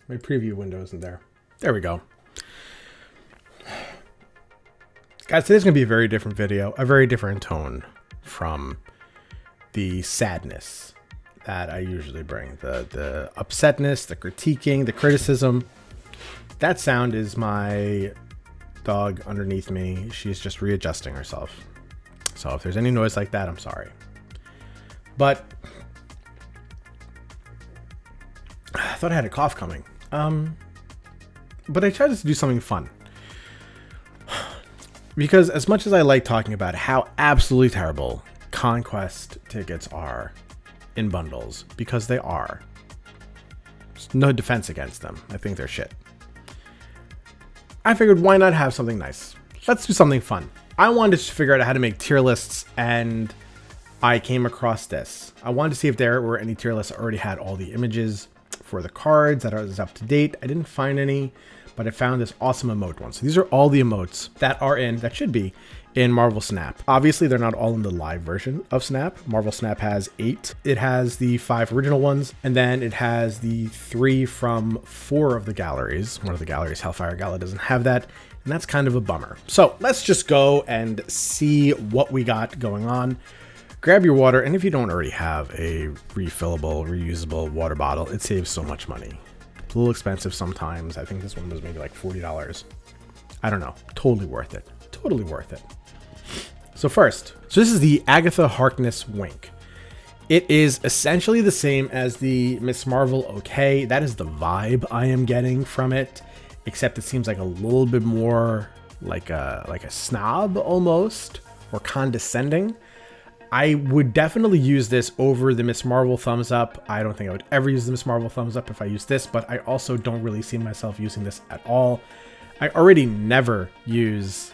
My preview window isn't there. There we go. Guys, today's going to be a very different video, a very different tone from the sadness that I usually bring. The upsetness, the critiquing, the criticism. That sound is my dog underneath me. She's just readjusting herself. So if there's any noise like that, I'm sorry. But I thought I had a cough coming. But I tried to do something fun. Because as much as I like talking about how absolutely terrible Conquest tickets are in bundles, because they are. There's no defense against them. I think they're shit. I figured, why not have something nice? Let's do something fun. I wanted to figure out how to make tier lists, and I came across this. I wanted to see if there were any tier lists that already had all the images for the cards that are up to date. I didn't find any, but I found this awesome emote one. So these are all the emotes that should be in Marvel Snap. Obviously, they're not all in the live version of Snap. Marvel Snap has 8. It has the 5 original ones, and then it has the 3 from 4 of the galleries. One of the galleries, Hellfire Gala, doesn't have that, and that's kind of a bummer. So let's just go and see what we got going on. Grab your water, and if you don't already have a refillable, reusable water bottle, it saves so much money. It's a little expensive sometimes. I think this one was maybe like $40. I don't know. Totally worth it. Totally worth it. So first, this is the Agatha Harkness Wink. It is essentially the same as the Miss Marvel OK. That is the vibe I am getting from it, except it seems like a little bit more like a snob almost, or condescending. I would definitely use this over the Miss Marvel thumbs up. I don't think I would ever use the Miss Marvel thumbs up if I use this, but I also don't really see myself using this at all. I already never use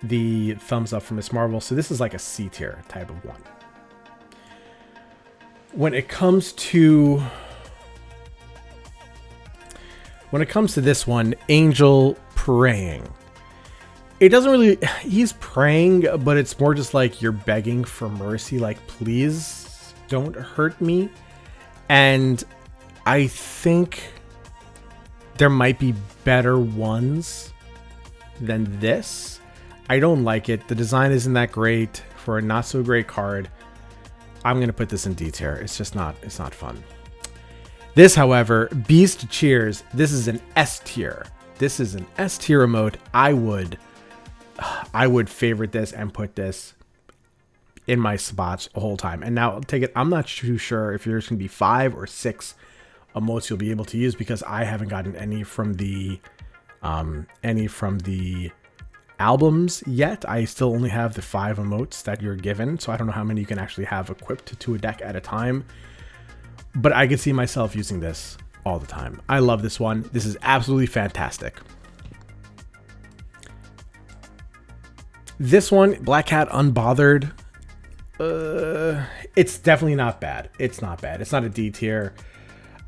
the thumbs up for Miss Marvel, so this is like a C tier type of one. When it comes to this one, Angel Praying. It doesn't really, he's praying, but it's more just like you're begging for mercy, like, please don't hurt me. And I think there might be better ones than this. I don't like it. The design isn't that great for a not so great card. I'm going to put this in D tier. It's just not, it's not fun. This, however, Beast Cheers. This is an S tier. This is an S tier emote. I would favorite this and put this in my spots the whole time. And now take it. I'm not too sure if there's going to be 5 or 6 emotes you'll be able to use, because I haven't gotten any from the albums yet. I still only have the 5 emotes that you're given, so I don't know how many you can actually have equipped to a deck at a time, but I could see myself using this all the time. I love this one. This is absolutely fantastic. This one, Black Cat Unbothered, it's definitely not bad. It's not bad. It's not a D tier.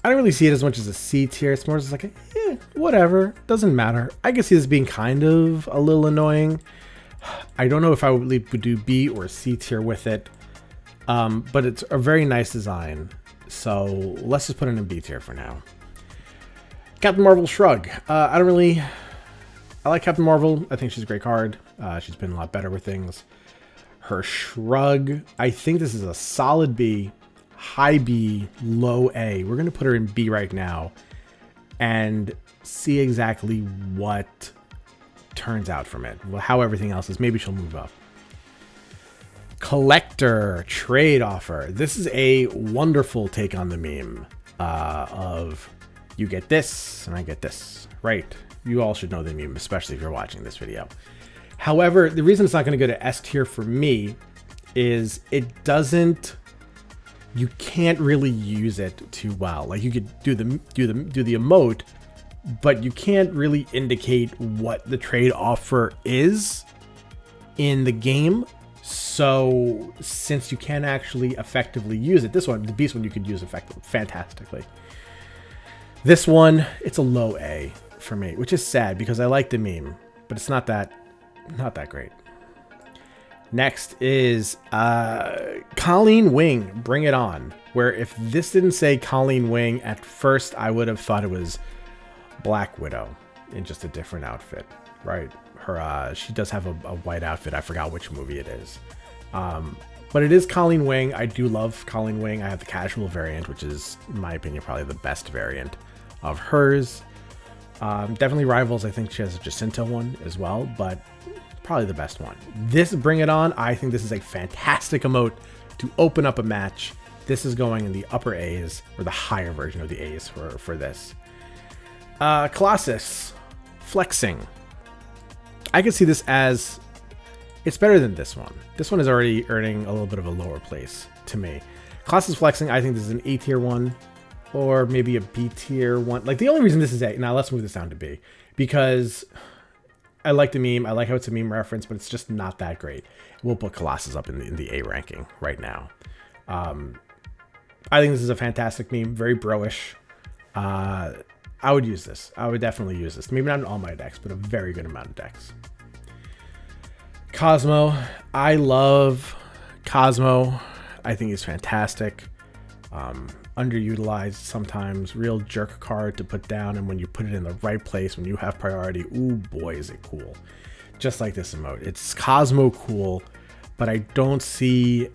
I don't really see it as much as a C tier. It's more just like, whatever. Doesn't matter. I can see this being kind of a little annoying. I don't know if I would do B or C tier with it. But it's a very nice design. So let's just put it in B tier for now. Captain Marvel Shrug. I like Captain Marvel. I think she's a great card. She's been a lot better with things. Her Shrug, I think this is a solid B. High B, low A. We're going to put her in B right now and see exactly what turns out from it. How everything else is. Maybe she'll move up. Collector Trade Offer. This is a wonderful take on the meme of you get this and I get this. Right. You all should know the meme, especially if you're watching this video. However, the reason it's not going to go to S tier for me is it doesn't... You can't really use it too well. Like, you could do the emote, but you can't really indicate what the trade offer is in the game. So since you can't actually effectively use it, this one, the Beast one, you could use fantastically. This one, it's a low A for me, which is sad because I like the meme, but it's not that great. Next is Colleen Wing, Bring It On, where if this didn't say Colleen Wing, at first I would have thought it was Black Widow in just a different outfit, right? She does have a white outfit. I forgot which movie it is. But it is Colleen Wing. I do love Colleen Wing. I have the casual variant, which is, in my opinion, probably the best variant of hers. Definitely rivals. I think she has a Jacinta one as well, but probably the best one. This Bring It On, I think this is a fantastic emote to open up a match. This is going in the upper A's, or the higher version of the A's for this. Colossus, flexing. I could see this as, it's better than this one. This one is already earning a little bit of a lower place to me. Colossus flexing, I think this is an A tier one, or maybe a B tier one. Like, the only reason this is A, now let's move this down to B, because I like the meme. I like how it's a meme reference, but it's just not that great. We'll put Colossus up in the A ranking right now. I think this is a fantastic meme, very bro-ish. I would use this. I would definitely use this. Maybe not in all my decks, but a very good amount of decks. Cosmo. I love Cosmo. I think he's fantastic. Underutilized sometimes. Real jerk card to put down, and when you put it in the right place, when you have priority, ooh boy is it cool. Just like this emote. It's Cosmo cool, but I don't see...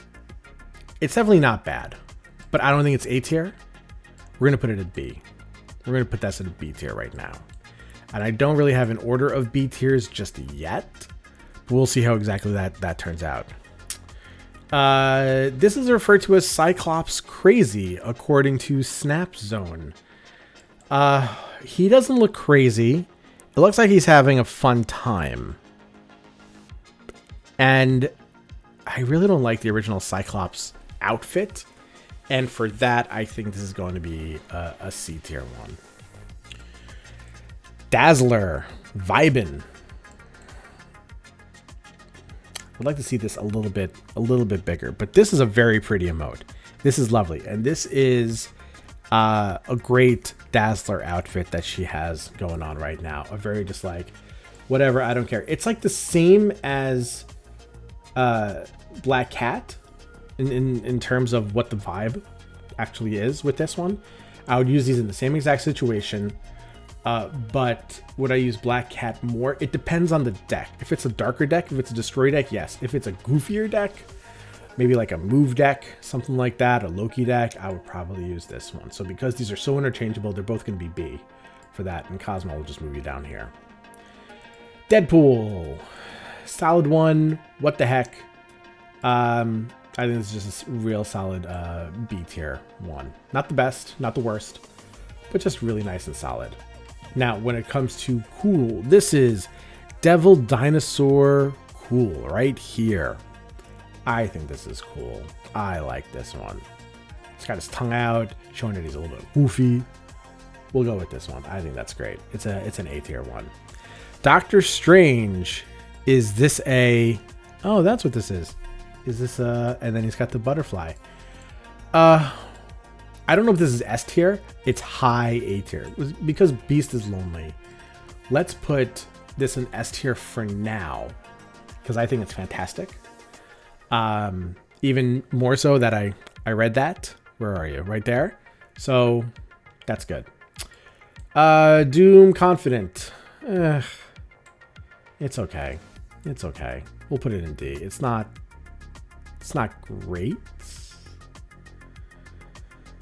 It's definitely not bad, but I don't think it's A tier. We're going to put it at B. We're going to put that at a B tier right now. And I don't really have an order of B tiers just yet. We'll see how exactly that turns out. This is referred to as Cyclops Crazy, according to Snap Zone. He doesn't look crazy. It looks like he's having a fun time. And I really don't like the original Cyclops outfit. And for that, I think this is going to be a C tier one. Dazzler, Vibin. I'd like to see this a little bit bigger, but this is a very pretty emote. This is lovely, and this is a great Dazzler outfit that she has going on right now. A very just like, whatever, I don't care. It's like the same as Black Cat in terms of what the vibe actually is with this one. I would use these in the same exact situation. But would I use Black Cat more? It depends on the deck. If it's a darker deck, if it's a destroy deck, yes. If it's a goofier deck, maybe like a move deck, something like that, a Loki deck, I would probably use this one. So because these are so interchangeable, they're both going to be B for that. And Cosmo will just move you down here. Deadpool. Solid one. What the heck? I think this is just a real solid B tier one. Not the best, not the worst, but just really nice and solid. Now, when it comes to cool, this is Devil Dinosaur Cool right here. I think this is cool. I like this one. It's got his tongue out, showing that he's a little bit goofy. We'll go with this one. I think that's great. It's an A tier one. Doctor Strange. Is this a... Oh, that's what this is. Is this and then he's got the butterfly. I don't know if this is S tier. It's high A tier because Beast is lonely. Let's put this in S tier for now because I think it's fantastic. Even more so that I read that. Where are you? Right there. So that's good. Doom Confident. It's okay. It's okay. We'll put it in D. It's not great.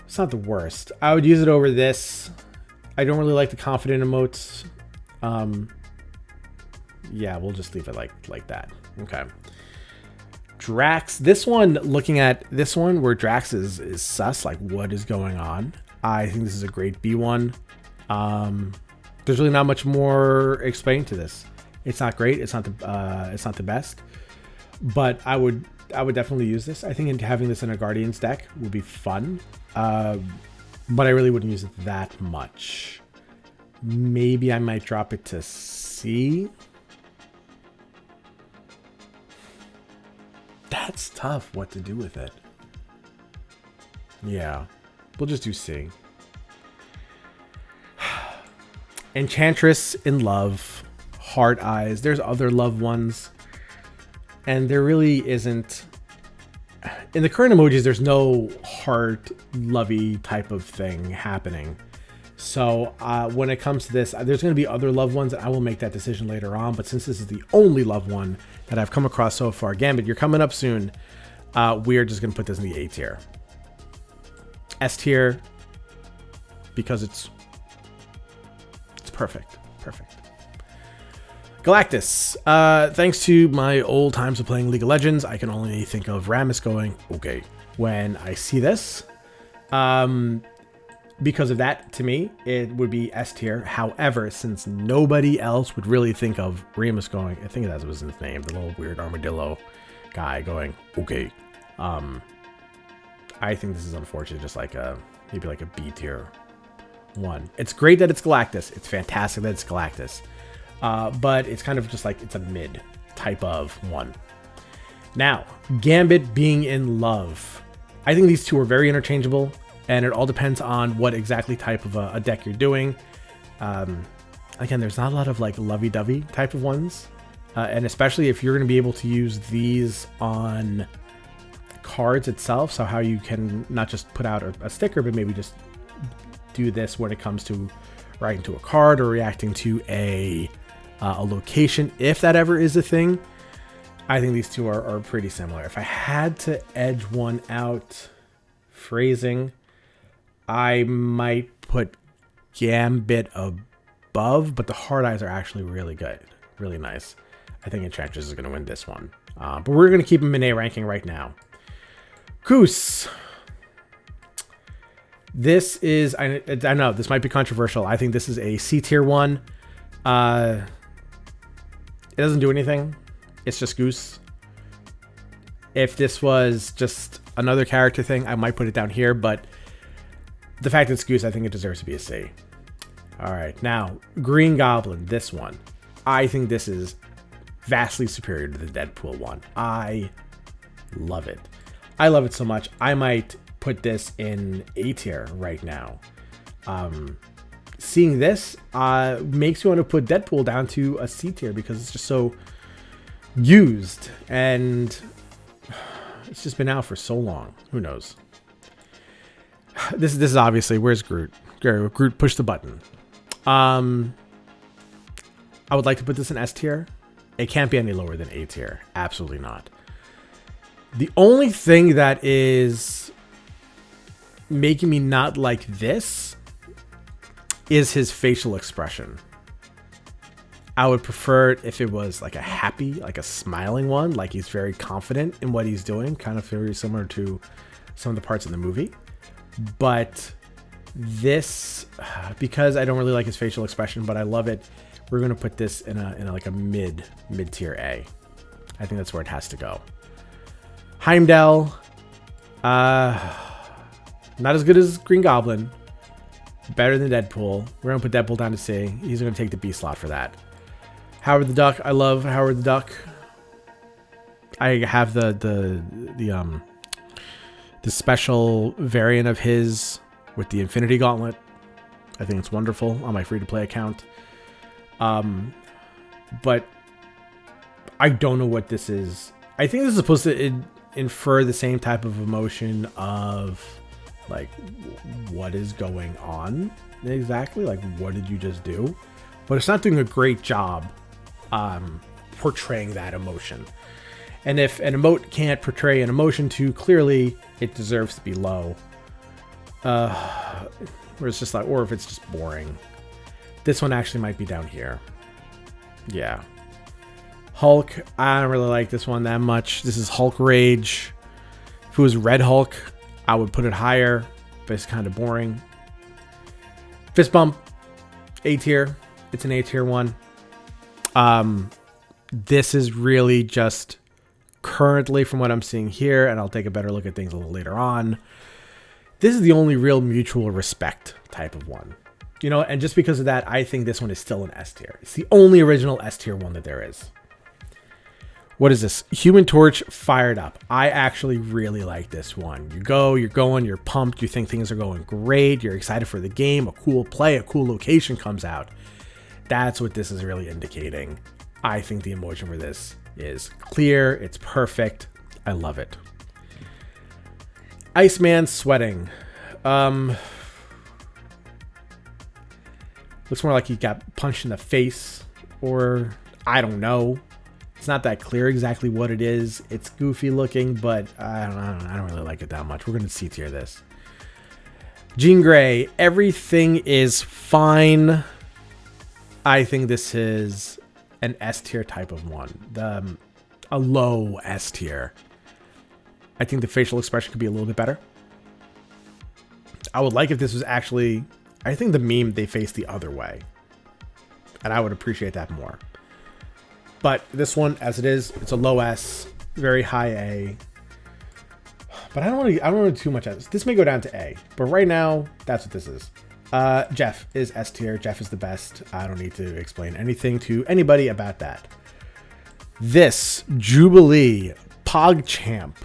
It's not the worst. I would use it over this. I don't really like the confident emotes. Yeah, we'll just leave it like that. Okay. Drax. This one, looking at this one where Drax is sus, like what is going on? I think this is a great B1. There's really not much more explained to this. It's not great. It's not the best. But I would definitely use this. I think having this in a Guardians deck would be fun. But I really wouldn't use it that much. Maybe I might drop it to C. That's tough what to do with it. Yeah, we'll just do C. Enchantress in Love. Heart Eyes. There's other love ones. And there really isn't... In the current emojis, there's no heart, lovey type of thing happening. So when it comes to this, there's going to be other loved ones, and I will make that decision later on. But since this is the only loved one that I've come across so far, Gambit, you're coming up soon. We are just going to put this in the A tier. S tier, because it's perfect. Perfect. Galactus. Thanks to my old times of playing League of Legends, I can only think of Rammus going, okay, when I see this. Because of that, to me, it would be S tier. However, since nobody else would really think of Remus going, I think that was his name, the little weird armadillo guy going, okay. I think this is unfortunate, just like maybe like a B tier one. It's great that it's Galactus. It's fantastic that it's Galactus. But it's kind of just like, it's a mid type of one. Now, Gambit being in love. I think these two are very interchangeable. And it all depends on what exactly type of a deck you're doing. Again, there's not a lot of like lovey-dovey type of ones. And especially if you're going to be able to use these on cards itself. So how you can not just put out a sticker, but maybe just do this when it comes to writing to a card or reacting to a location. If that ever is a thing, I think these two are pretty similar. If I had to edge one out, phrasing, I might put Gambit above, but the Hard Eyes are actually really good. Really nice. I think Enchantress is going to win this one. But we're going to keep him in A ranking right now. Goose. This is, I know, this might be controversial. I think this is a C tier one. It doesn't do anything. It's just Goose. If this was just another character thing, I might put it down here, but the fact that it's Goose, I think it deserves to be a C. All right, now, Green Goblin, this one. I think this is vastly superior to the Deadpool one. I love it. I love it so much. I might put this in A tier right now. Seeing this makes me want to put Deadpool down to a C tier because it's just so used and it's just been out for so long. Who knows? This is obviously, where's Groot? Groot, push the button. I would like to put this in S tier. It can't be any lower than A tier. Absolutely not. The only thing that is making me not like this is his facial expression. I would prefer it if it was like a happy, like a smiling one, like he's very confident in what he's doing, kind of very similar to some of the parts in the movie. But this, because I don't really like his facial expression, but I love it, we're going to put this in a like a mid tier A. I think that's where it has to go. Heimdall, not as good as Green Goblin, better than Deadpool. We're going to put Deadpool down to C. He's going to take the B slot for that. Howard the Duck, I love Howard the Duck. I have the special variant of his with the Infinity Gauntlet. I think it's wonderful on my free-to-play account. But I don't know what this is. I think this is supposed to infer the same type of emotion of like, what is going on exactly? Like, what did you just do? But it's not doing a great job portraying that emotion. And if an emote can't portray an emotion too clearly, it deserves to be low. Where it's just like, or if it's just boring. This one actually might be down here. Yeah. Hulk, I don't really like this one that much. This is Hulk Rage. If it was Red Hulk, I would put it higher, but it's kind of boring. Fist Bump, A tier. It's an A tier one. This is really just currently from what I'm seeing here, and I'll take a better look at things a little later on. This is the only real mutual respect type of one. You know, and just because of that, I think this one is still an S tier. It's the only original S tier one that there is. What is this? Human Torch Fired Up. I actually really like this one. You go, you're going, you're pumped, you think things are going great, you're excited for the game, a cool play, a cool location comes out. That's what this is really indicating. I think the emotion for this is clear, it's perfect, I love it. Iceman Sweating. Looks more like he got punched in the face, or I don't know. It's not that clear exactly what it is. It's goofy looking, but I don't really like it that much. We're going to C tier this. Jean Grey, everything is fine. I think this is an S tier type of one. A low S tier. I think the facial expression could be a little bit better. I would like if this was actually... I think the meme, they face the other way. And I would appreciate that more. But this one, as it is, it's a low S, very high A. But I don't want to do too much S. This may go down to A. But right now, that's what this is. Jeff is S tier. Jeff is the best. I don't need to explain anything to anybody about that. This Jubilee PogChamp.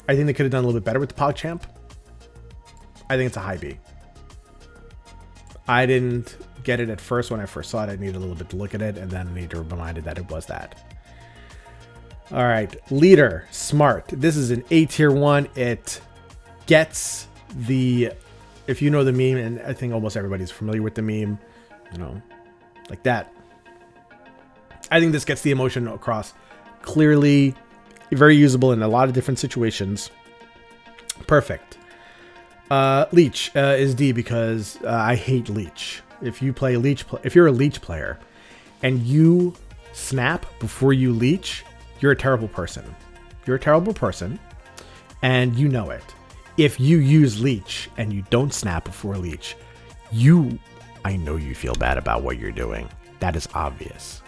I think they could have done a little bit better with the PogChamp. I think it's a high B. I didn't get it at first when I first saw it. I needed a little bit to look at it, and then I need to be reminded that it was that. All right, Leader, Smart. This is an A tier one. It gets the, if you know the meme, and I think almost everybody's familiar with the meme, you know, like that. I think this gets the emotion across clearly, very usable in a lot of different situations. Perfect. Leech is D because I hate Leech. If you play Leech, if you're a Leech player and you snap before you Leech, you're a terrible person. You're a terrible person, and you know it. If you use Leech and you don't snap before Leech, I know you feel bad about what you're doing. That is obvious.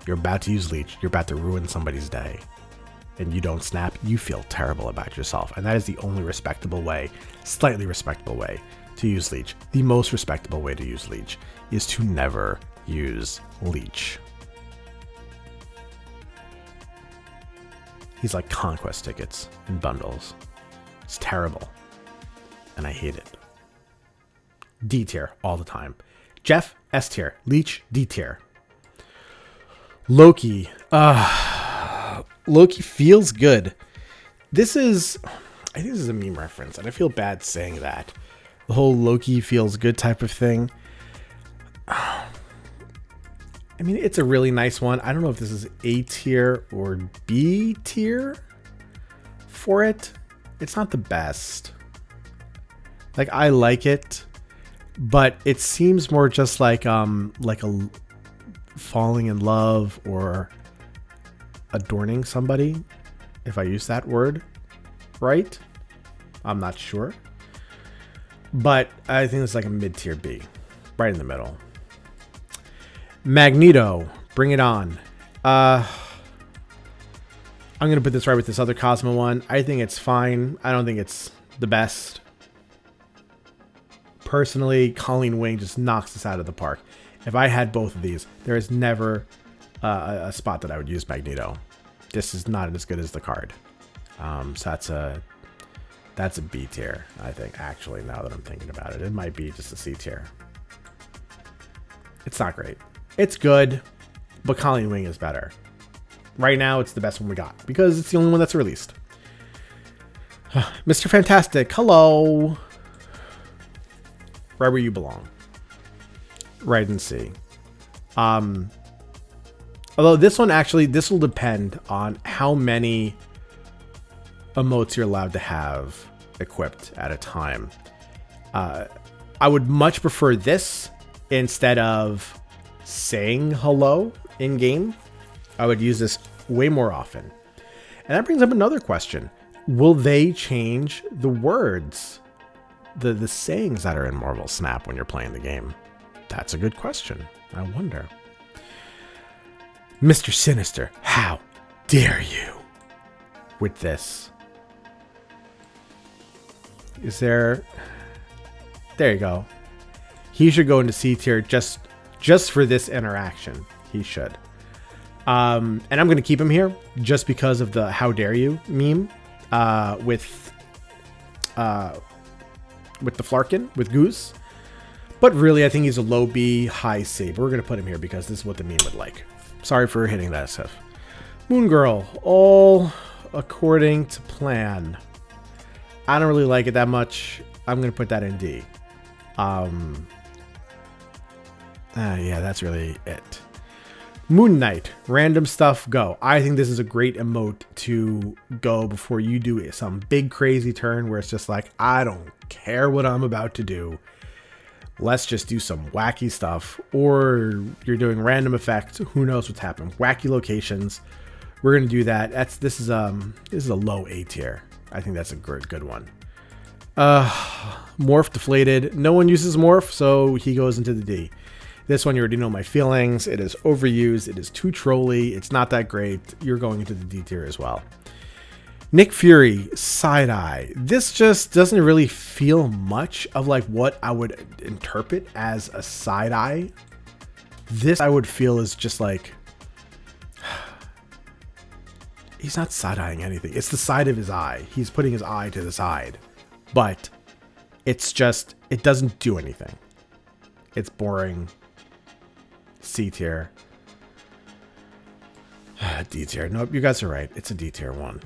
You're about to use Leech. You're about to ruin somebody's day. And you don't snap, you feel terrible about yourself. And that is the only respectable way, slightly respectable way to use Leech. The most respectable way to use Leech is to never use Leech. He's like conquest tickets in bundles. It's terrible. And I hate it. D tier all the time. Jeff, S tier. Leech, D tier. Loki. Loki feels good. I think this is a meme reference, and I feel bad saying that. The whole Loki feels good type of thing. I mean, it's a really nice one. I don't know if this is A tier or B tier for it. It's not the best. Like, I like it, but it seems more just like a falling in love or adorning somebody, if I use that word right. I'm not sure, but I think it's like a mid-tier B, right in the middle. Magneto, bring it on. I'm gonna put this right with this other Cosmo one. I think it's fine. I don't think it's the best. Personally, Colleen Wing just knocks this out of the park. If I had both of these, there is never a spot that I would use Magneto. This is not as good as the card. So that's a B tier, I think, actually, now that I'm thinking about it. It might be just a C tier. It's not great. It's good, but Colleen Wing is better. Right now, it's the best one we got because it's the only one that's released. Mr. Fantastic, hello. Right where you belong. Right in C. Although this one actually, this will depend on how many emotes you're allowed to have equipped at a time. I would much prefer this instead of saying hello in game. I would use this way more often. And that brings up another question. Will they change the words, the sayings that are in Marvel Snap when you're playing the game? That's a good question. I wonder. Mr. Sinister, how dare you with this? Is there you go. He should go into C tier just for this interaction. He should. And I'm going to keep him here just because of the how dare you meme with the Flarkin, with Goose. But really, I think he's a low B, high C. But we're going to put him here because this is what the meme would like. Sorry for hitting that, SF. Moon Girl, all according to plan. I don't really like it that much. I'm going to put that in D. Yeah, that's really it. Moon Knight, random stuff, go. I think this is a great emote to go before you do some big crazy turn where it's just like, I don't care what I'm about to do. Let's just do some wacky stuff. Or you're doing random effects. Who knows what's happening? Wacky locations. We're gonna do that. This is a low A tier. I think that's a good one. Morph deflated. No one uses morph, so he goes into the D. This one, you already know my feelings. It is overused. It is too trolly. It's not that great. You're going into the D tier as well. Nick Fury, side eye. This just doesn't really feel much of like what I would interpret as a side eye. This I would feel is just like, he's not side eyeing anything. It's the side of his eye. He's putting his eye to the side, but it's just, it doesn't do anything. It's boring. C tier. D tier. Nope, you guys are right. It's a D tier one.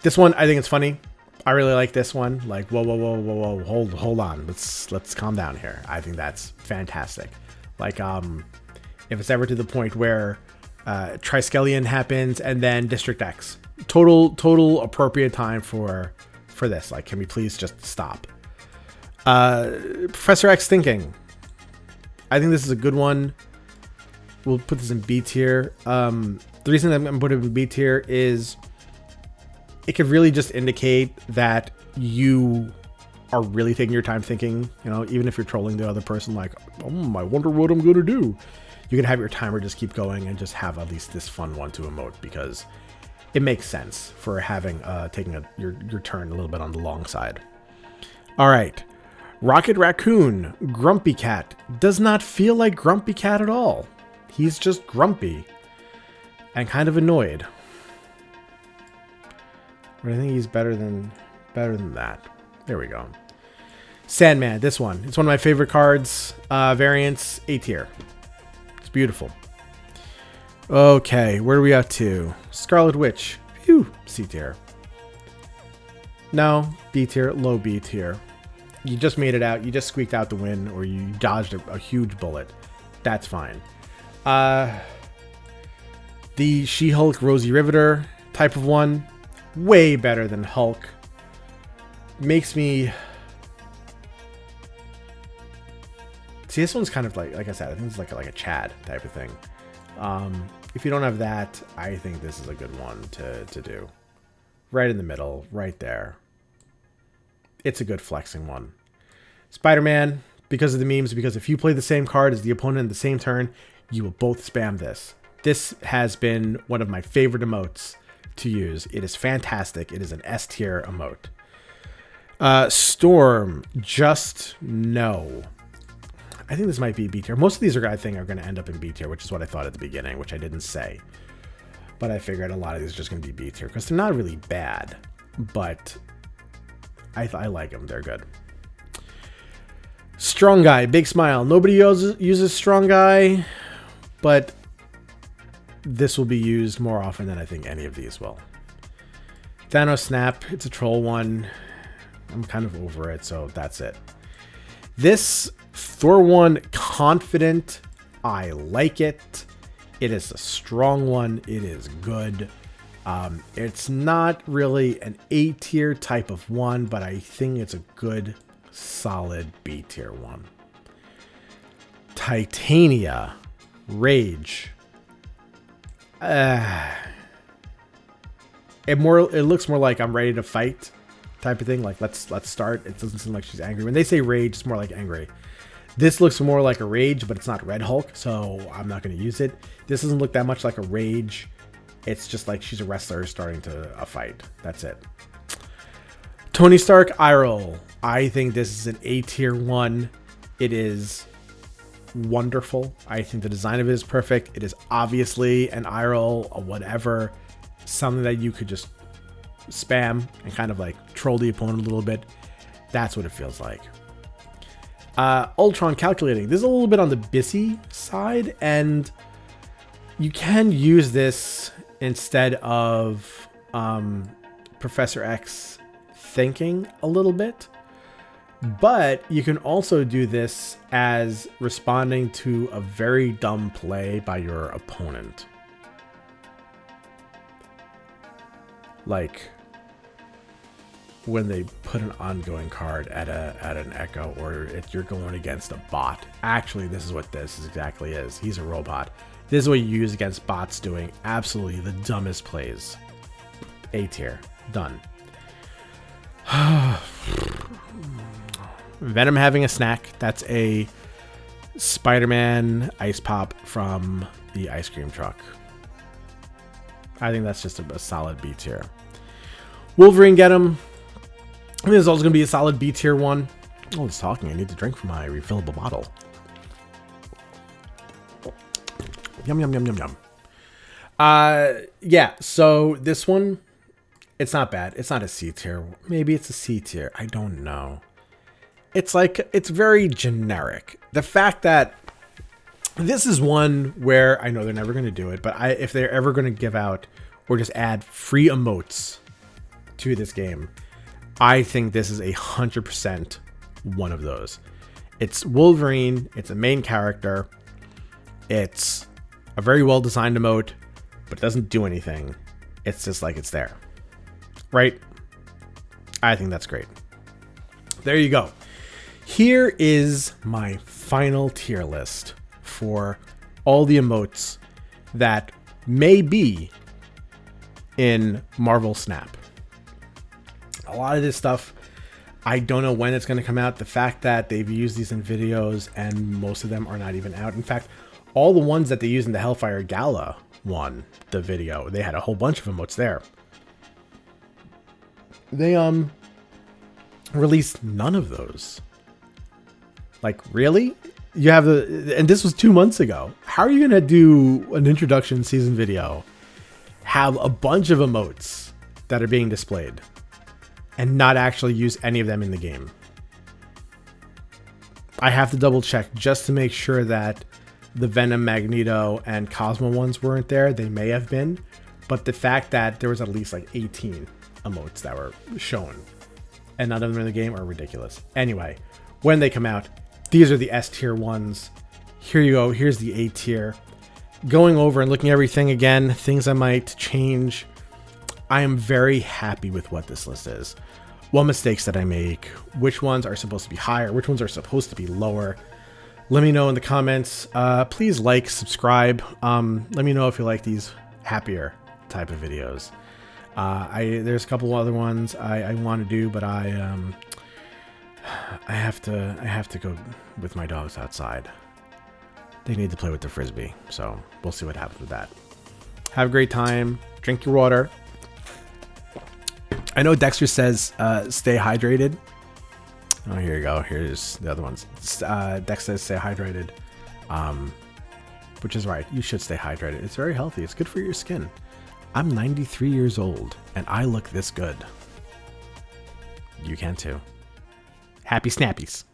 This one, I think it's funny. I really like this one. Like, whoa. Hold on. Let's calm down here. I think that's fantastic. Like, if it's ever to the point where Triskelion happens and then District X. Total appropriate time for this. Like, can we please just stop? Professor X thinking. I think this is a good one. We'll put this in B tier. The reason I'm going to put it in B tier is it could really just indicate that you are really taking your time thinking, you know, even if you're trolling the other person, like, I wonder what I'm going to do. You can have your timer just keep going and just have at least this fun one to emote because it makes sense for having, taking your turn a little bit on the long side. All right. Rocket Raccoon, Grumpy Cat. Does not feel like Grumpy Cat at all. He's just grumpy and kind of annoyed. But I think he's better than that. There we go. Sandman, this one. It's one of my favorite cards. Variants, A tier. It's beautiful. Okay, where are we at to? Scarlet Witch. Phew, C tier. No, B tier, low B tier. You just made it out. You just squeaked out the win, or you dodged a huge bullet. That's fine. The She-Hulk Rosie Riveter type of one. Way better than Hulk. Makes me... See, this one's kind of like I said, I think it's like a Chad type of thing. If you don't have that, I think this is a good one to do. Right in the middle, right there. It's a good flexing one. Spider-Man, because of the memes, because if you play the same card as the opponent in the same turn, you will both spam this. This has been one of my favorite emotes to use. It is fantastic. It is an S tier emote. Storm, just no. I think this might be B tier. Most of these I think are going to end up in B tier, which is what I thought at the beginning, which I didn't say. But I figured a lot of these are just going to be B tier because they're not really bad, but I like them. They're good. Strong Guy, big smile. Nobody uses Strong Guy, but this will be used more often than I think any of these will. Thanos Snap, it's a troll one. I'm kind of over it, so that's it. This Thor one, confident. I like it. It is a strong one. It is good. It's not really an A tier type of one, but I think it's a good, solid B tier one. Titania, Rage. It looks more like I'm ready to fight type of thing. Like let's start. It doesn't seem like she's angry. When they say rage, it's more like angry. This looks more like a rage, but it's not Red Hulk, so I'm not going to use it. This doesn't look that much like a rage. It's just like she's a wrestler starting a fight. That's it. Tony Stark, eye roll. I think this is an A tier one. It is wonderful. I think the design of it is perfect. It is obviously an eye roll or whatever. Something that you could just spam and kind of like troll the opponent a little bit. That's what it feels like. Ultron calculating. This is a little bit on the busy side, and you can use this instead of Professor X thinking a little bit. But you can also do this as responding to a very dumb play by your opponent. Like when they put an ongoing card at an echo, or if you're going against a bot. Actually, this is what this exactly is. He's a robot. This is what you use against bots doing absolutely the dumbest plays. A tier. Done. Venom having a snack. That's a Spider-Man ice pop from the ice cream truck. I think that's just a solid B tier. Wolverine, get him. I think this is also going to be a solid B tier one. Oh, it's talking. I need to drink from my refillable bottle. Yum, yum, yum, yum, yum. Yeah, so this one, it's not bad. It's not a C tier. Maybe it's a C tier. I don't know. It's like, it's very generic. The fact that this is one where I know they're never going to do it, but if they're ever going to give out or just add free emotes to this game, I think this is 100% one of those. It's Wolverine. It's a main character. It's a very well designed emote, but it doesn't do anything. It's just like it's there. Right? I think that's great. There you go. Here is my final tier list for all the emotes that may be in Marvel Snap. A lot of this stuff, I don't know when it's going to come out. The fact that they've used these in videos and most of them are not even out. In fact, all the ones that they used in the Hellfire Gala one, the video, they had a whole bunch of emotes there. They released none of those. Like, really? You have and this was 2 months ago. How are you going to do an introduction season video, have a bunch of emotes that are being displayed, and not actually use any of them in the game? I have to double check just to make sure that the Venom, Magneto, and Cosmo ones weren't there. They may have been, but the fact that there was at least like 18 emotes that were shown and none of them in the game are ridiculous. Anyway, when they come out, these are the S tier ones. Here you go. Here's the A tier. Going over and looking at everything again, things I might change. I am very happy with what this list is. What mistakes did I make? Which ones are supposed to be higher? Which ones are supposed to be lower? Let me know in the comments. Please like, subscribe. Let me know if you like these happier type of videos. There's a couple other ones I want to do, but I have to go with my dogs outside. They need to play with the frisbee, so we'll see what happens with that. Have a great time. Drink your water. I know Dexter says stay hydrated. Oh, here you go. Here's the other ones. Dex says stay hydrated, which is right. You should stay hydrated. It's very healthy. It's good for your skin. I'm 93 years old, and I look this good. You can too. Happy snappies.